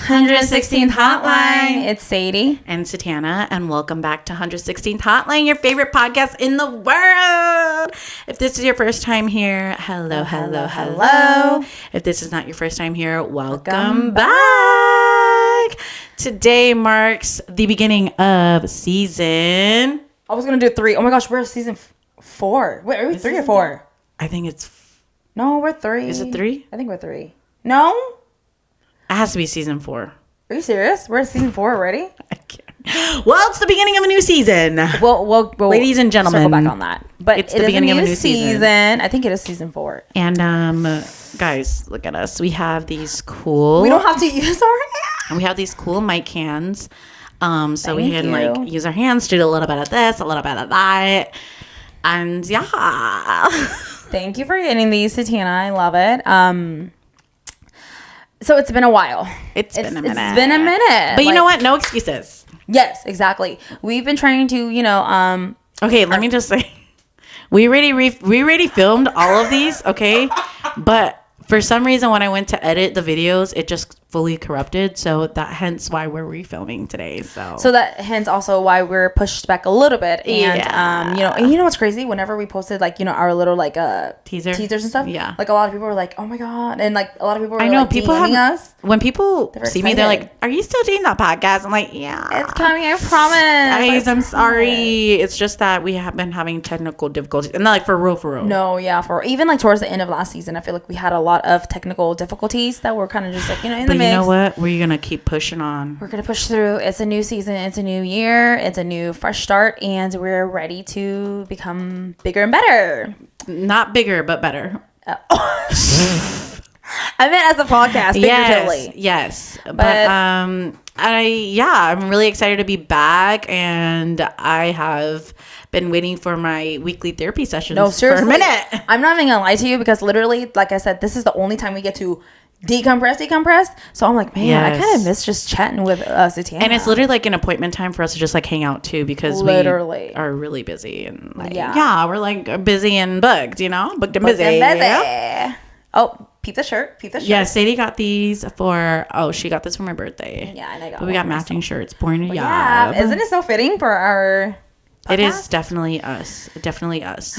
116th Hotline. It's Sadie. And Sultana, and welcome back to 116th Hotline, your favorite podcast in the world. If this is your first time here, hello. If this is not your first time here, welcome back. Today marks the beginning of season... I was going to do 3. Oh my gosh, we're season 4. Wait, are we 3 or 4? I think it's... No, we're 3. Is it 3? I think we're 3. No? It has to be season 4. Are you serious? We're at season 4 already? I can't. Well, it's the beginning of a new season. Well, ladies and gentlemen, circle back on that. But it's the beginning of a new season. I think it is season 4. And guys, look at us. We have these cool. We don't have to use our hands. We have these cool mic hands. So we can like use our hands to do a little bit of this, a little bit of that, and yeah. Thank you for getting these, Sultana. I love it. So it's been a while. It's been a minute. It's been a minute. But you know what? No excuses. Yes, exactly. We've been trying to, Okay, let me just say, we already filmed all of these. Okay, but for some reason, when I went to edit the videos, it just fully corrupted. So that hence why we're refilming today. So that hence also why we're pushed back a little bit. And you know what's crazy? Whenever we posted our little teasers and stuff. Yeah. Like a lot of people were like, "Oh my god!" And like a lot of people were people DMing us. When people see me, they're like, "Are you still doing that podcast?" I'm like, "Yeah, it's coming. I promise." Guys, I'm sorry. It's just that we have been having technical difficulties, and not like for real. No, yeah, even like towards the end of last season, I feel like we had a lot of technical difficulties that were kind of just like in the mix. You know what? We're gonna keep pushing on. We're gonna push through. It's a new season. It's a new year. It's a new fresh start, and we're ready to become bigger and better. Not bigger, but better. I meant as a podcast, figuratively. Yes. But I'm really excited to be back, and I have been waiting for my weekly therapy sessions for a minute. I'm not even gonna lie to you because literally, like I said, this is the only time we get to decompress. So I'm like, man, I kind of miss just chatting with Sultana. And it's literally like an appointment time for us to just like hang out too, because we are really busy and like we're like busy and booked, booked and busy. Yeah. Oh, peep the shirt. Yeah, Sadie got these she got this for my birthday. Yeah, and I got. But we got matching shirts. Born to yeah, isn't it so fitting for our podcast? It is definitely us.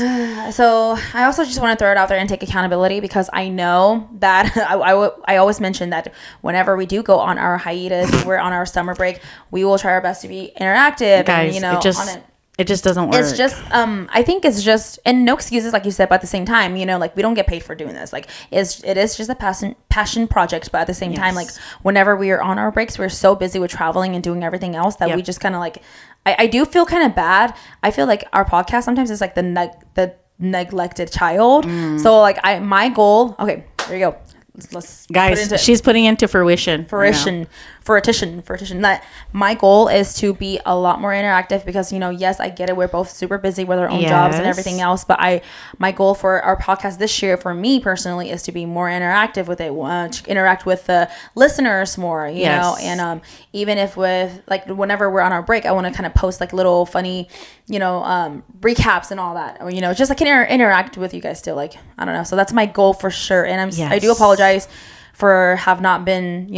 So I also just want to throw it out there and take accountability, because I know that I always mention that whenever we do go on our hiatus, we're on our summer break, we will try our best to be interactive. Guys, and, it just doesn't work. It's just, I think it's just, and no excuses, like you said, but at the same time, like we don't get paid for doing this. Like it is just a passion project, but at the same time, like whenever we are on our breaks, we're so busy with traveling and doing everything else that we just kind of like, I do feel kind of bad. I feel like our podcast sometimes is like the neglected child. So like my goal, okay, there you go. Let's guys, she's putting into fruition. That my goal is to be a lot more interactive, because yes, I get it, we're both super busy with our own jobs and everything else, but my goal for our podcast this year, for me personally, is to be more interactive with it, to interact with the listeners more, you know, and even if with like whenever we're on our break, I want to kind of post like little funny recaps and all that, or just like interact with you guys still, like I don't know. So that's my goal for sure, and I do apologize for have not been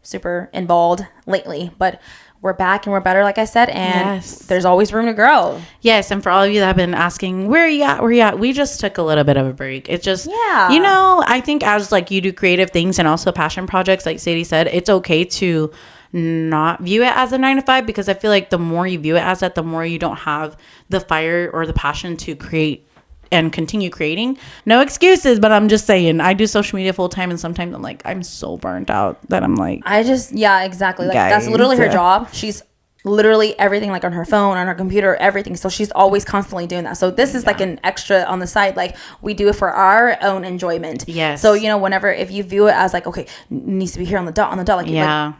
super involved lately, but we're back and we're better, like I said, and there's always room to grow. Yes, and for all of you that have been asking, where are you at? We just took a little bit of a break. It's just, I think as like you do creative things and also passion projects, like Sadie said, it's okay to not view it as a 9 to 5, because I feel like the more you view it as that, the more you don't have the fire or the passion to create and continue creating. No excuses, but I'm just saying, I do social media full time, and sometimes I'm like, I'm so burnt out that I'm like, exactly. Like guys, that's literally her job. She's literally everything, like on her phone, on her computer, everything. So she's always constantly doing that. So this is like an extra on the side. Like we do it for our own enjoyment. Yes. So whenever, if you view it as like, okay, needs to be here on the dot, like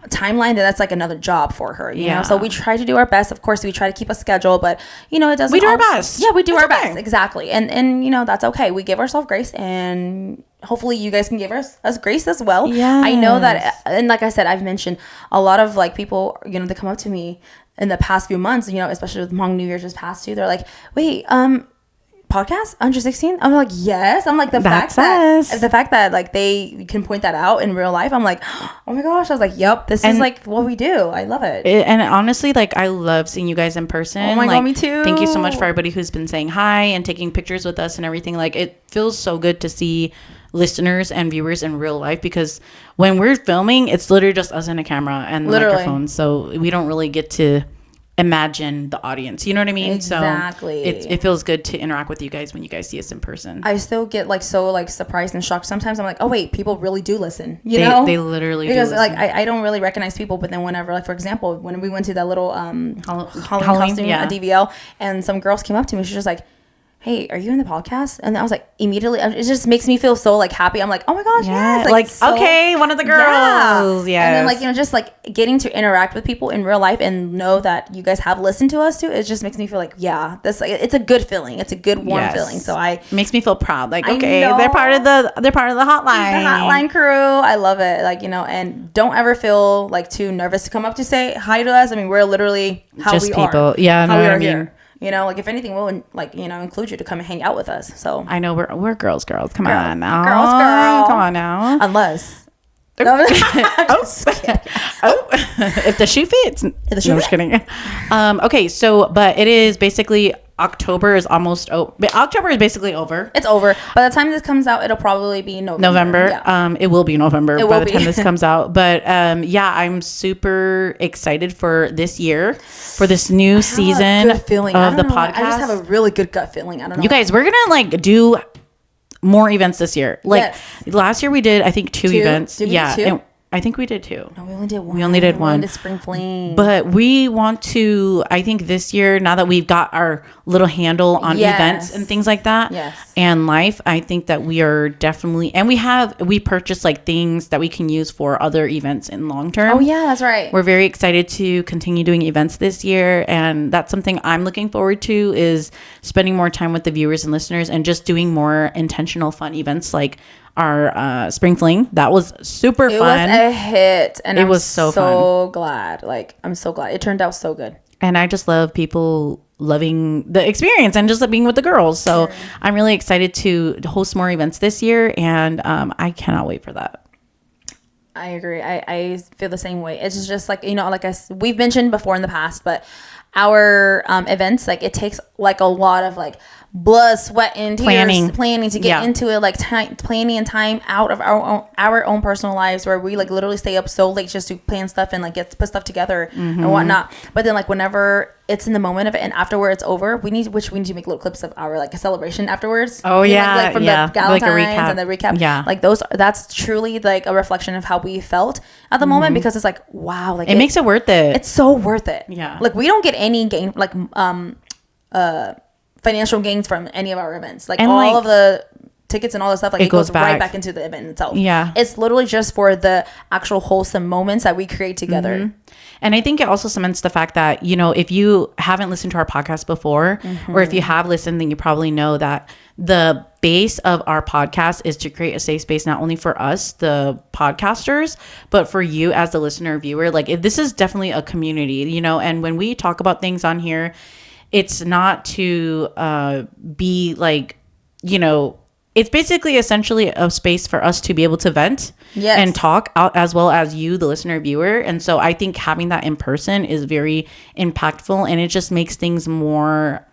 timeline, then that's like another job for her. You know. So we try to do our best. Of course, we try to keep a schedule, but it doesn't. We do our best. Yeah, we do our best. Exactly. And that's okay. We give ourselves grace, and hopefully you guys can give us grace as well. Yeah. I know that, and like I said, I've mentioned a lot of like people, they come up to me in the past few months, especially with Hmong New Year's just past too. They're like, wait, podcast under 16? I'm like, yes. I'm like, the fact that like they can point that out in real life, I'm like, oh my gosh. I was like, yep, this is like what we do. I love it. And honestly, like, I love seeing you guys in person. Oh my God, me too. Thank you so much for everybody who's been saying hi and taking pictures with us and everything. Like, it feels so good to see listeners and viewers in real life, because when we're filming, it's literally just us and a camera and the microphone. So we don't really get to imagine the audience, you know what I mean? Exactly. So it feels good to interact with you guys when you guys see us in person. I still get like so like surprised and shocked sometimes. I'm like, oh wait, people really do listen, you know? They literally because do like I don't really recognize people, but then whenever, like, for example, when we went to that little Halloween costume at DVL, and some girls came up to me, she's just like, hey, are you in the podcast? And I was like, immediately, it just makes me feel so like happy. I'm like, oh my gosh, yes. Like so, okay, one of the girls. Yeah. And then, like, you know, just like getting to interact with people in real life and know that you guys have listened to us too, it just makes me feel like, yeah, this, like, it's a good feeling. It's a good warm feeling. So makes me feel proud. Like, okay, they're part of the hotline. The hotline crew. I love it. Like, you know, and don't ever feel like too nervous to come up to say hi to us. I mean, we're literally how just we people. Are. Yeah, how we are here. You know, like, if anything, we'll, like, you know, include you to come and hang out with us. So I know we're girls. Come on now. Girl. Come on now. Unless. If the shoe fits. Just kidding. Okay, so, but it is basically October is almost October is basically over. It's over. By the time this comes out, it'll probably be November. Yeah. It will be November by the time this comes out. But yeah, I'm super excited for this year, for this new season of the podcast. I just have a really good gut feeling. I don't know. You guys, we're gonna like do more events this year. Like last year we did, I think, two events. Did we do two? And I think we did two. No, we only did one. We only did one. We did Spring Fling. But we want to, I think this year, now that we've got our little handle on events and things like that and life, I think that we are definitely, and we purchased like things that we can use for other events in long term. Oh yeah, that's right. We're very excited to continue doing events this year. And that's something I'm looking forward to, is spending more time with the viewers and listeners and just doing more intentional fun events like our Spring Fling. That was super fun. It was a hit, and it was so fun. Glad. Like, I'm so glad it turned out so good. And I just love people loving the experience and just being with the girls. So I'm really excited to host more events this year, and I cannot wait for that. I agree. I feel the same way. It's just like, you know, like we've mentioned before in the past, but our events, like, it takes like a lot of like blood, sweat, and tears planning to get into it, like planning and time out of our own personal lives, where we like literally stay up so late just to plan stuff and like put stuff together and whatnot. But then, like, whenever it's in the moment of it and after it's over, we need to make little clips of our like a celebration afterwards. Oh yeah, like from the Valentine's like and the recap. Yeah, like that's truly like a reflection of how we felt at the moment, because it's like, wow, like it makes it worth it. It's so worth it. Yeah, like we don't get any gain, like financial gains from any of our events. Like, and all of the tickets and all the stuff, like it goes right back into the event itself. Yeah, it's literally just for the actual wholesome moments that we create together. And I think it also cements the fact that, you know, if you haven't listened to our podcast before, or if you have listened, then you probably know that the base of our podcast is to create a safe space, not only for us, the podcasters, but for you as the listener or viewer. Like, this is definitely a community, you know, and when we talk about things on here, it's not to be like, you know, it's basically essentially a space for us to be able to vent and talk out, as well as you, the listener viewer. And so I think having that in person is very impactful, and it just makes things more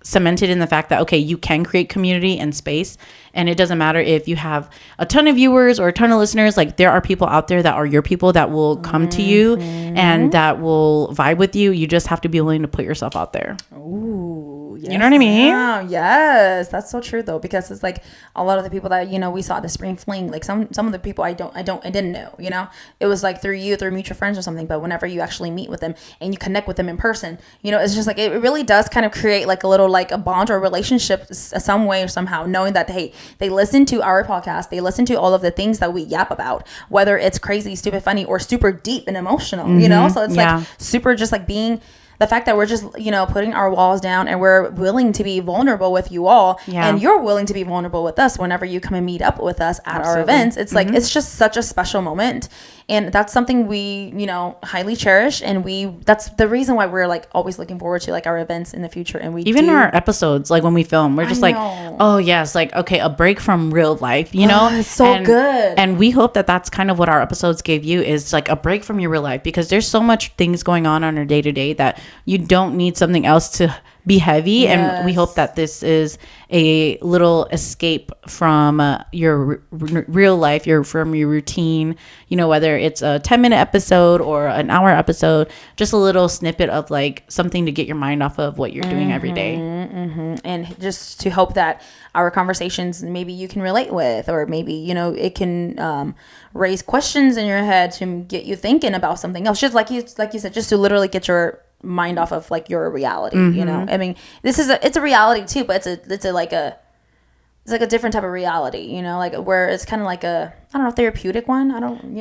cemented in the fact that, okay, you can create community and space, and it doesn't matter if you have a ton of viewers or a ton of listeners. Like, there are people out there that are your people that will come to you and that will vibe with you. You just have to be willing to put yourself out there. Ooh, yes. You know what I mean? Yeah, yes, that's so true though, because it's like a lot of the people that, you know, we saw at the Spring Fling, like some of the people I didn't know, you know, it was like through mutual friends or something. But whenever you actually meet with them and you connect with them in person, you know, it's just like, it really does kind of create like a little, like a bond or a relationship some way or somehow, knowing that, hey, they listen to our podcast, they listen to all of the things that we yap about, whether it's crazy, stupid, funny, or super deep and emotional, you know. So it's like super just like being the fact that we're just, you know, putting our walls down and we're willing to be vulnerable with you all, and you're willing to be vulnerable with us whenever you come and meet up with us at our events. It's like, it's just such a special moment. And that's something we, you know, highly cherish. And that's the reason why we're like always looking forward to like our events in the future. And even our episodes, like when we film, we're just like, oh yes, like, okay, a break from real life, you know? It's so good. And we hope that that's kind of what our episodes gave you, is like a break from your real life, because there's so much things going on our day to day that you don't need something else to be heavy. And we hope that this is a little escape from your real life, from your routine, you know, whether it's a 10-minute episode or an hour episode, just a little snippet of like something to get your mind off of what you're doing every day. And just to hope that our conversations maybe you can relate with, or maybe, you know, it can raise questions in your head to get you thinking about something else, just like you said, just to literally get your mind off of like your reality. You know, I mean, it's a reality too, but it's like a different type of reality, you know, like where it's kind of like a, I don't know, therapeutic one.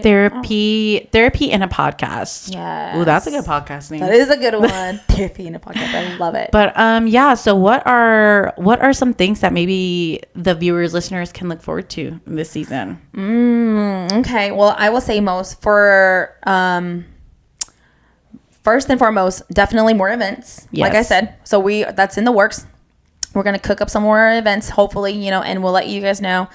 Therapy in a podcast. Yeah. Ooh, that's a good podcast name. That is a good one. Therapy in a podcast. I love it. But yeah. So what are some things that maybe the viewers, listeners can look forward to in this season? Okay. Well, I will say for first and foremost, definitely more events. Yes. Like I said, so that's in the works. We're going to cook up some more events, hopefully, you know, and we'll let you guys know.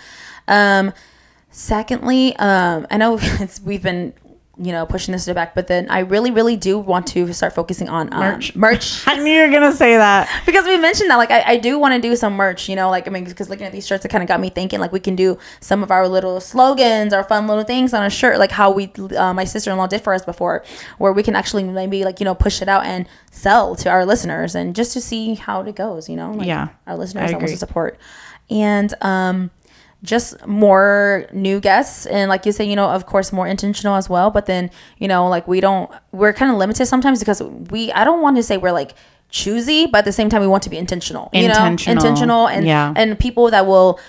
Secondly, I know we've been, you know, pushing this to the back, but then I really, really do want to start focusing on merch. I knew you were going to say that. Because we mentioned that, like, I do want to do some merch, you know, like, I mean, because looking at these shirts, it kind of got me thinking, like, we can do some of our little slogans, our fun little things on a shirt, like how my sister-in-law did for us before, where we can actually maybe, like, you know, push it out and sell to our listeners, and just to see how it goes, you know, like, our listeners that want to support. And, just more new guests, and like you say, you know, of course, more intentional as well. But then, you know, like we're kind of limited sometimes because I don't want to say we're like choosy, but at the same time we want to be intentional, and people that will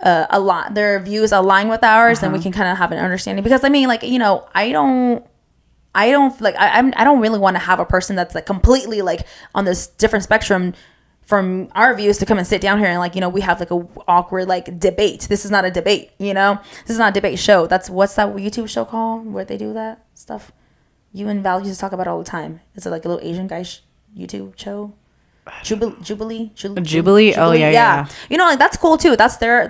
their views align with ours, and we can kind of have an understanding. Because I mean, like, you know, I don't like I don't really want to have a person that's like completely like on this different spectrum from our views to come and sit down here and, like, you know, we have like a awkward like debate. This is not a debate, you know. This is not a debate show. What's that YouTube show called where they do that stuff? You and Val used to talk about it all the time. It's like a little Asian guy YouTube show. Jubilee. Oh yeah. You know, like that's cool too. That's their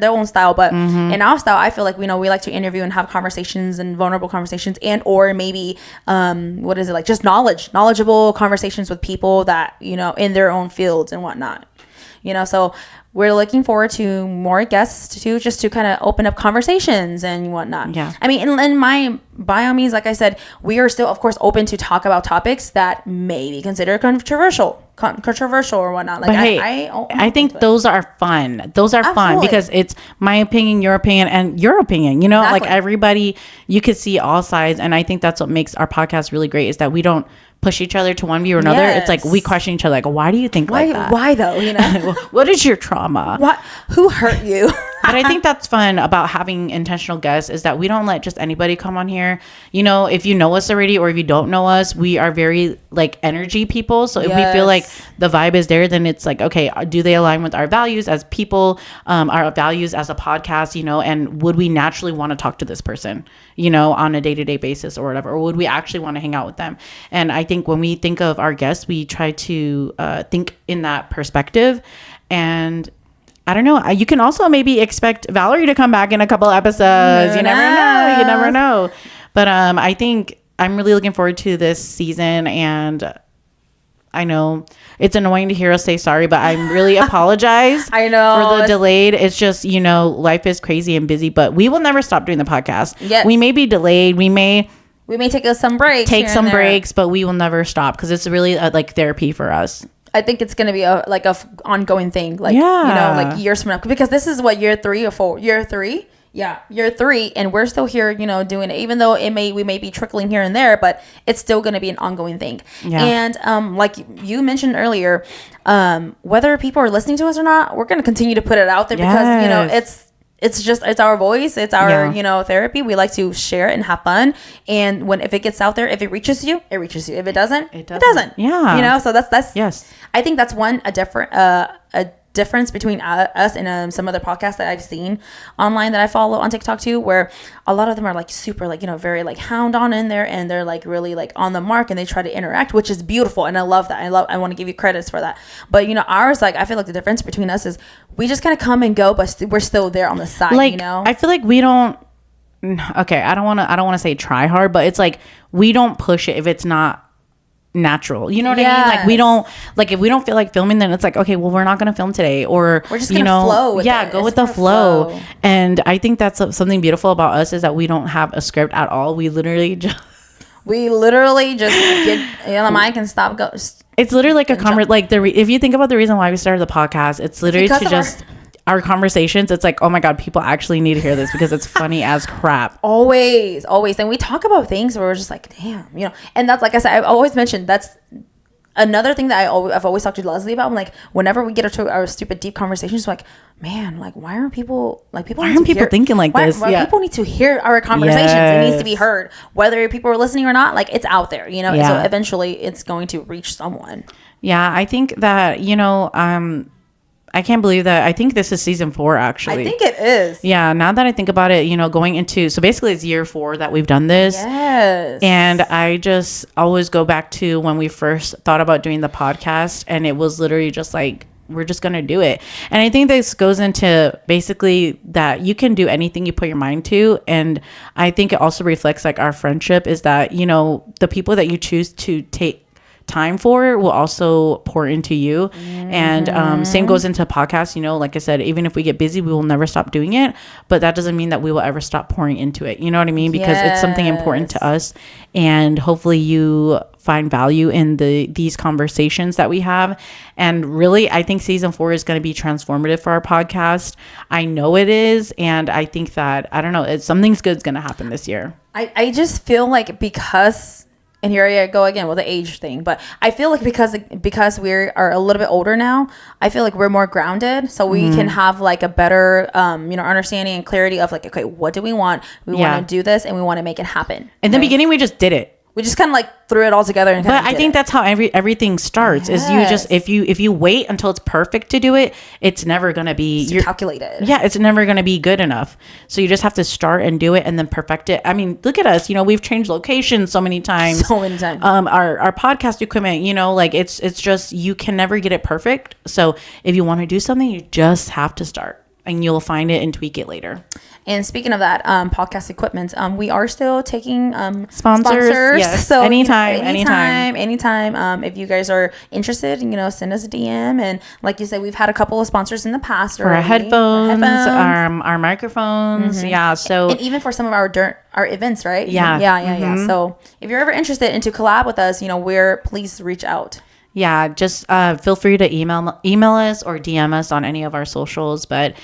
own style. But in our style, I feel like, you know, we like to interview and have conversations, and vulnerable conversations, and or maybe like just knowledgeable conversations with people that, you know, in their own fields and whatnot. You know, so we're looking forward to more guests too, just to kind of open up conversations and whatnot. Yeah. I mean, by all means, like I said, we are still, of course, open to talk about topics that may be considered controversial or whatnot. Like, but I think those are fun. Those are fun because it's my opinion, your opinion, and your opinion. You know, exactly. Like everybody, you could see all sides, and I think that's what makes our podcast really great, is that we don't push each other to one view or another. Yes. It's like we question each other, like, why do you think like that? Why though? You know, what is your trauma? Who hurt you? But I think that's fun about having intentional guests, is that we don't let just anybody come on here. You know, if you know us already or if you don't know us, we are very like energy people. So if we feel like the vibe is there, then it's like, okay, do they align with our values as people, our values as a podcast, you know, and would we naturally want to talk to this person, you know, on a day-to-day basis or whatever, or would we actually want to hang out with them? And I think when we think of our guests, we try to think in that perspective. And I don't know. You can also maybe expect Valerie to come back in a couple episodes. You never know. But I think I'm really looking forward to this season, and I know it's annoying to hear us say sorry, but I really apologize. I know for the delayed. It's just, you know, life is crazy and busy, but we will never stop doing the podcast. Yes. We may be delayed. We may take some breaks, but we will never stop because it's really like therapy for us. I think it's going to be a ongoing thing, like, you know, like years from now, because this is what, year 3 or 4, year 3. Yeah. Year 3. And we're still here, you know, doing it, even though we may be trickling here and there, but it's still going to be an ongoing thing. Yeah. And, like you mentioned earlier, whether people are listening to us or not, we're going to continue to put it out there because, you know, it's our voice, it's our therapy. We like to share it and have fun, and if it gets out there, if it reaches you, it reaches you. If it doesn't, it doesn't. So that's yes. I think that's a difference between us and some other podcasts that I've seen online that I follow on TikTok too, where a lot of them are like super like very like hound on in there, and they're like really like on the mark, and they try to interact, which is beautiful, and I love that. I want to give you credits for that. But ours, like I feel like the difference between us is we just kind of come and go, but we're still there on the side. Like I feel like we don't. Okay, I don't want to say try hard, but it's like we don't push it if it's not natural, you know what I mean? Like we don't, like if we don't feel like filming, then it's like, okay, well, we're not gonna film today, or we're just gonna flow with it. Go with the flow. And I think that's something beautiful about us, is that we don't have a script at all. We literally just get on the mic and stop go. It's literally like a if you think about the reason why we started the podcast, it's literally to just our conversations. It's like, oh my god, people actually need to hear this because it's funny as crap. Always. And we talk about things where we're just like, damn, and that's, like I said, I've always mentioned, that's another thing that I've always talked to Leslie about. I'm like, whenever we get into our stupid deep conversations, like, man, like why aren't people thinking like this? People need to hear our conversations. It needs to be heard, whether people are listening or not. Like, it's out there, so eventually it's going to reach someone. I think that I can't believe that. I think this is season 4, actually. I think it is. Yeah, now that I think about it, going into... So basically, it's year 4 that we've done this. Yes. And I just always go back to when we first thought about doing the podcast. And it was literally just like, we're just going to do it. And I think this goes into basically that you can do anything you put your mind to. And I think it also reflects like our friendship, is that, the people that you choose to take time for will also pour into you. And same goes into podcasts. Like I said, even if we get busy, we will never stop doing it, but that doesn't mean that we will ever stop pouring into it, you know what I mean? Because it's something important to us, and hopefully you find value in these conversations that we have. And really, I think season 4 is going to be transformative for our podcast. I know it is, and I think that, I don't know, something's good's going to happen this year. I just feel like, because, and here I go again with the age thing, but I feel like because we are a little bit older now, I feel like we're more grounded, so we can have like a better understanding and clarity of like, okay, what do we want? We want to do this, and we want to make it happen. In the beginning, we just did it. We just kind of like threw it all together. And but I think that's how everything starts. Is you just, if you wait until it's perfect to do it, it's never going to be calculated. Yeah, it's never going to be good enough. So you just have to start and do it and then perfect it. I mean, look at us. We've changed locations so many times. Our podcast equipment, like it's just, you can never get it perfect. So if you want to do something, you just have to start, and you'll find it and tweak it later. And speaking of that, podcast equipment, we are still taking sponsors. Yes. So anytime. If you guys are interested, send us a DM. And like you said, we've had a couple of sponsors in the past. For our headphones, our microphones. Yeah. So and even for some of our events, right? Yeah. Yeah. So if you're ever interested and to collab with us, please reach out. Yeah, just feel free to email us or DM us on any of our socials. But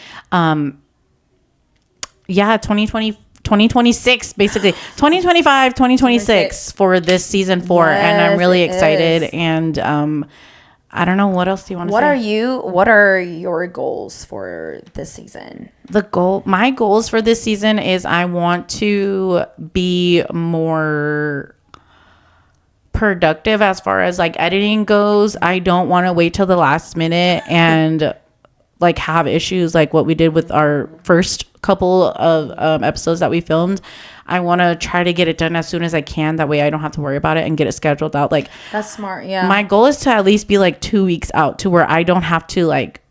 2026, basically 2025, 2026 for this season 4. Yes, and I'm really excited. And I don't know, what else do you want to say? What are your goals for this season? My goals for this season is I want to be more productive as far as like editing goes. I don't want to wait till the last minute and like have issues like what we did with our first couple of episodes that we filmed. I want to try to get it done as soon as I can. That way I don't have to worry about it and get it scheduled out. Like, that's smart. Yeah. My goal is to at least be like 2 weeks out, to where I don't have to like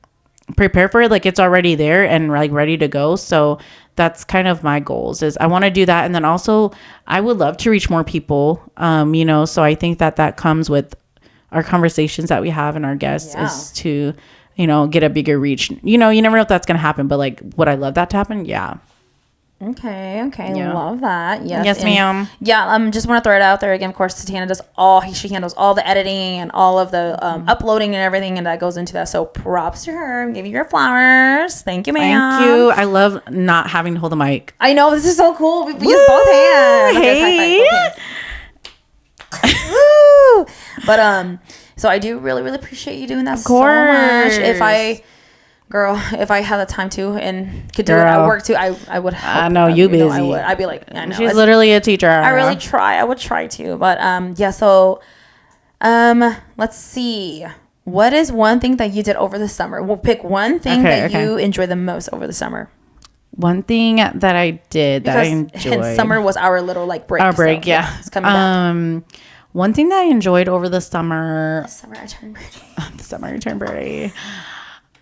prepare for it. Like, it's already there and like ready to go. So that's kind of my goals, is I want to do that. And then also I would love to reach more people, so I think that comes with our conversations that we have and our guests, is to, get a bigger reach. You never know if that's going to happen, but like, would I love that to happen? Yeah. Okay. Yeah. Love that. Yes, ma'am. Yeah. Just want to throw it out there again. Of course, Tatiana she handles all the editing and all of the uploading and everything, and that goes into that. So props to her. I'm giving you your flowers. Thank you, ma'am. Thank you. I love not having to hold the mic. I know, this is so cool. We use both hands. Hey. Woo! But so I do really, really appreciate you doing that. Of course. So much. Girl, if I had the time to and could do it at work too, I would. I know you busy. I would. I'd be like, I know. She's literally a teacher. I really try. I would try to, but yeah. So, let's see. What is one thing that you did over the summer? We'll pick one thing that you enjoyed the most over the summer. One thing that I did that I enjoyed. Summer was our little like break. Our break, so, yeah. It's coming back. One thing that I enjoyed over the summer. The summer I turned pretty. The summer I turned pretty.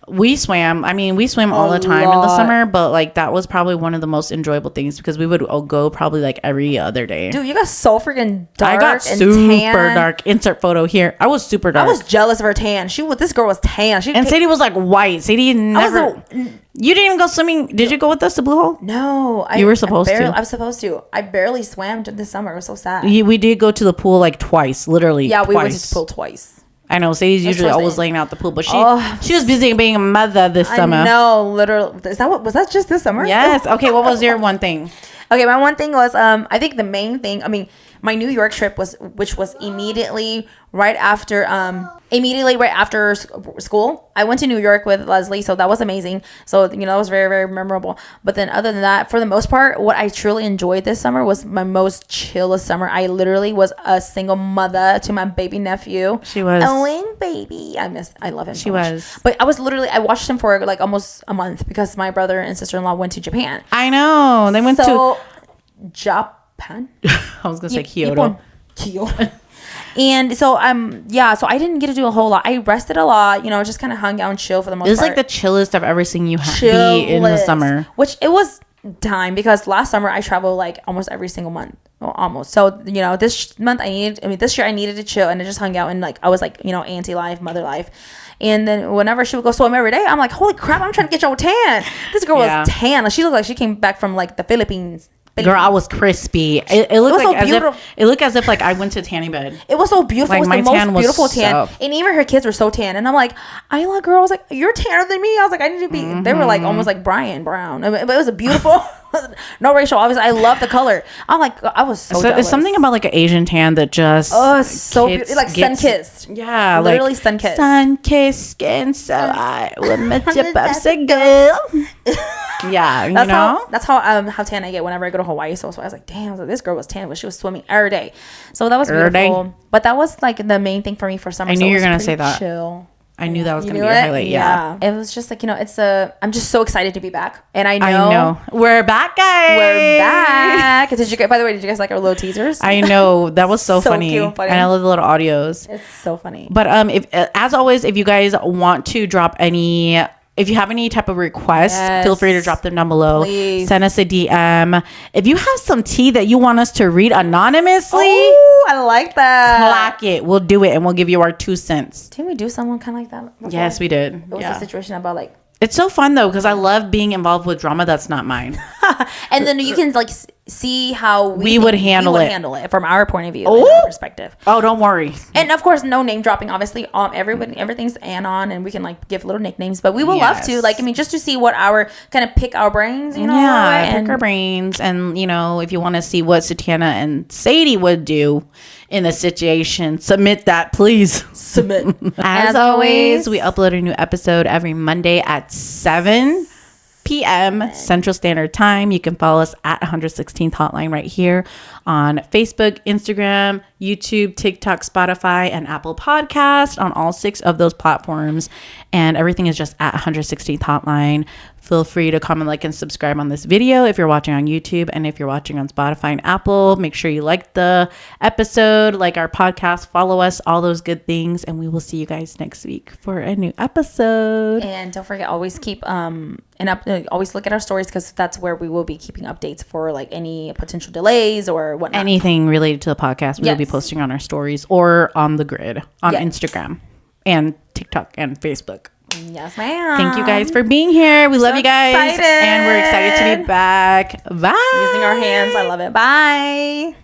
We swam. I mean, we swim all the time in the summer, but like that was probably one of the most enjoyable things because we would all go probably like every other day. Dude, you got so freaking dark. I got super dark. Insert photo here. I was super dark. I was jealous of her tan. This girl was tan. And Sadie was like white. Sadie never. You didn't even go swimming. Did you go with us to Blue Hole? No, you were supposed to. I was supposed to. I barely swam this summer. It was so sad. We did go to the pool like twice, literally. Yeah, we went to the pool twice. I know Sadie's usually always laying out the pool, but she was busy being a mother this summer. No, literally. Was that just this summer? Yes. Okay. What was your one thing? Okay, my one thing was I think the main thing. I mean, my New York trip which was immediately right after school. I went to New York with Leslie, so that was amazing. So that was very, very memorable. But then other than that, for the most part, what I truly enjoyed this summer was my most chillest summer. I literally was a single mother to my baby nephew. She was Owen baby. I love him. She was. But I watched him for like almost a month because my brother and sister-in-law went to Japan. I know. They went to Japan. I was gonna say Kyoto. And so so I didn't get to do a whole lot. I rested a lot, just kind of hung out and chill for the most part. It was like the chillest I've ever seen you be in the summer. Which it was time because last summer I traveled like almost every single month. Well, almost. So, this year I needed to chill and I just hung out and like I was like, auntie life, mother life. And then whenever she would go swim every day, I'm like, holy crap, I'm trying to get y'all tan. This girl was tan. Like, she looked like she came back from like the Philippines. Girl, I was crispy. It looked like it looked as if like I went to tanning bed. It was so beautiful. Like, it was the most beautiful tan. And even her kids were so tan. And I'm like, Isla girl, I was like, you're tanner than me. I was like, I need to be. Mm-hmm. They were like almost like Brian Brown. But it was a beautiful. No racial, obviously. I love the color. I'm like, I was so jealous. It's something about like an Asian tan that just so beautiful, like sun kissed. Yeah, literally like, sun kissed. Sun kissed skin, so I will meet you a girl. Yeah, that's how tan I get whenever I go to Hawaii. So I was like, damn, this girl was tan, but she was swimming every day. So that was beautiful. But that was like the main thing for me for summer. I knew you were gonna say that. Chill. I knew that was going to be your highlight. Yeah. It was just like, I'm just so excited to be back. And I know. We're back, guys. We're back. By the way, did you guys like our little teasers? I know. That was so funny. Cute and funny. And I love the little audios. It's so funny. But as always, if you guys want to drop if you have any type of requests, feel free to drop them down below. Please. Send us a DM. If you have some tea that you want us to read anonymously, I like that. Clack it. We'll do it and we'll give you our 2 cents. Didn't we do someone kind of like that before? Yes, we did. What was the situation about like... It's so fun though because I love being involved with drama that's not mine. And then you can like see how we would handle it from our point of view, like, our perspective. Oh, don't worry. And of course, no name dropping. Obviously, everything's anon, and we can like give little nicknames. But we would love to, just to see what pick our brains, pick our brains, and if you want to see what Sultana and Sadie would do in a situation, submit that, please. Submit. As always, we upload a new episode every Monday at 7 p.m. Central Standard Time. You can follow us at 116th Hotline right here on Facebook, Instagram, YouTube, TikTok, Spotify, and Apple Podcast on all 6 of those platforms. And everything is just at 116th Hotline. Feel free to comment, like, and subscribe on this video if you're watching on YouTube. And if you're watching on Spotify and Apple, make sure you like the episode, like our podcast, follow us, all those good things. And we will see you guys next week for a new episode. And don't forget, always keep always look at our stories because that's where we will be keeping updates for like any potential delays or whatnot. Anything related to the podcast, we will be posting on our stories or on the grid on Instagram and TikTok and Facebook. Yes, ma'am. Thank you guys for being here. We love you guys. Excited. And we're excited to be back. Bye. Using our hands. I love it. Bye.